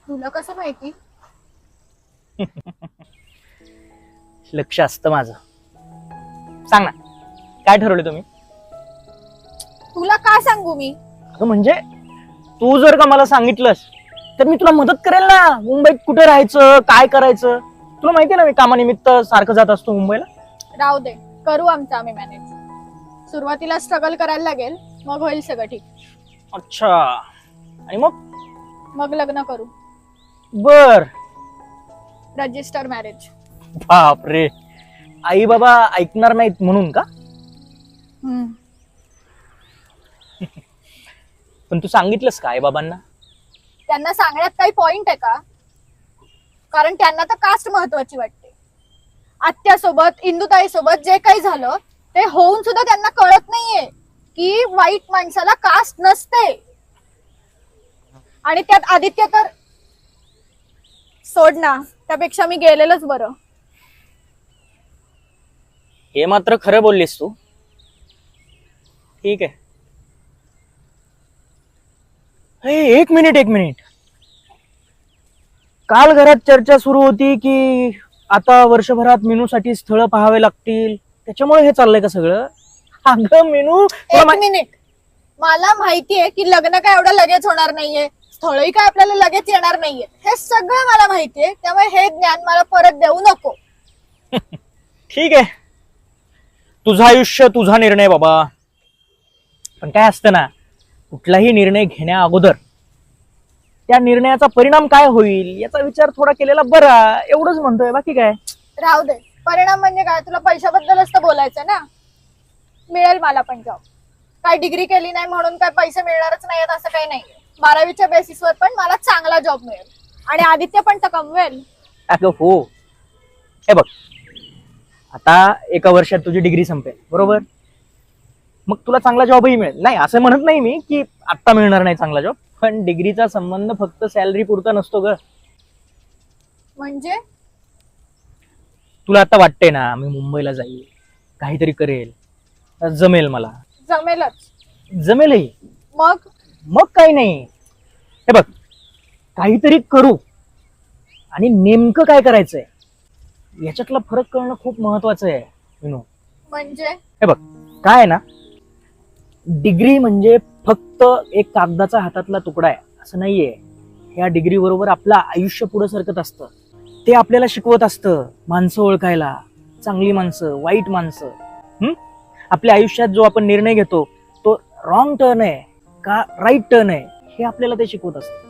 तुला कसं माहिती? लक्ष असतं माझं. सांग ना, काय ठरवलं तुम्ही? तुला काय सांगू मी? अगं म्हणजे तू जर का मला सांगितलंस तर मी तुला मदत करेल ना. मुंबईत कुठे राहायचं, काय करायचं, तुला माहिती ना मी कामानिमित्त सारखं जात असतो मुंबईला. राहू दे, करू आमचं आम्ही मॅनेज. सुरुवातीला स्ट्रगल करायला लागेल, मग होईल सगळं ठीक. अच्छा, आणि मग लग्न करू. बर. Register marriage. बापरे, आई बाबा ऐकणार नाहीत म्हणून का? पण तू सांगितलंस का आई बाबांना? त्यांना सांगण्यात काही पॉइंट आहे का? कारण त्यांना तर कास्ट महत्वाची वाटते. आत्यासोबत, इंदुताई सोबत जे काही झालं ते होऊन सुद्धा त्यांना कळत नाहीये की वाईट माणसाला कास्ट नसते. आणि त्यात आदित्य तर सोड ना, त्यापेक्षा मी गेलेलंच बरं. हे मात्र खरं बोललीस तू. ठीक आहे. एक मिनिट. काल घरात चर्चा सुरू होती की आता वर्षभरात मीनूसाठी स्थळ पाहावे लागतील, त्याच्यामुळे हे चाललंय का सगळं? अगं मीनू, एक मिनिट. मला माहितीये की लग्न काय एवढं लगेच होणार नाहीये, स्थळही काय आपल्याला लगेच येणार नाहीये, हे सगळं मला माहितीये. त्यामुळे हे ज्ञान मला परत देऊ नको. ठीक आहे, तुझं आयुष्य तुझा निर्णय बाबा. पण काय असतं ना, कुठलाही निर्णय घेण्या अगोदर त्या निर्णयाचा परिणाम काय होईल याचा विचार थोडा केलेला बरा, एवढंच म्हणतोय, बाकी काय. राहू दे, परिणाम म्हणजे काय? तुला पैशाबद्दलच तर बोलायचं ना. मिळेल मला पण जॉब. काय डिग्री केली नाही म्हणून काय पैसे मिळणारच नाहीत असं काही नाहीये. 12वीच्या बेसिसवर पण मला चांगला जॉब मिळेल आणि आदित्य पण तर कमवेल. अगं हो, हे बघ, आता एका वर्षात तुझी डिग्री संपेल, बरोबर? मग तुला चांगला जॉबही मिळेल. नाही असं म्हणत नाही मी की आत्ता मिळणार नाही चांगला जॉब, पण डिग्रीचा संबंध फक्त सॅलरी पुरता नसतो ग. म्हणजे तुला आता वाटतंय ना मी मुंबईला जाईल, काहीतरी करेल, जमेल, मला जमेलच. जमेलही. मग काही नाही. हे बघ, काहीतरी करू आणि नेमकं काय करायचंय याच्यातला फरक कळणं खूप महत्वाचं आहे विनू. म्हणजे हे बघ, काय आहे ना, डिग्री म्हणजे फक्त एक कागदाचा हातातला तुकडा आहे असं नाहीये. ह्या डिग्री बरोबर आपलं आयुष्य पुढे सरकत असतं. ते आपल्याला शिकवत असतं माणसं ओळखायला, चांगली माणसं, वाईट माणसं. आपल्या आयुष्यात जो आपण निर्णय घेतो तो रॉंग टर्न आहे का राईट टर्न आहे हे आपल्याला ते शिकवत असतं.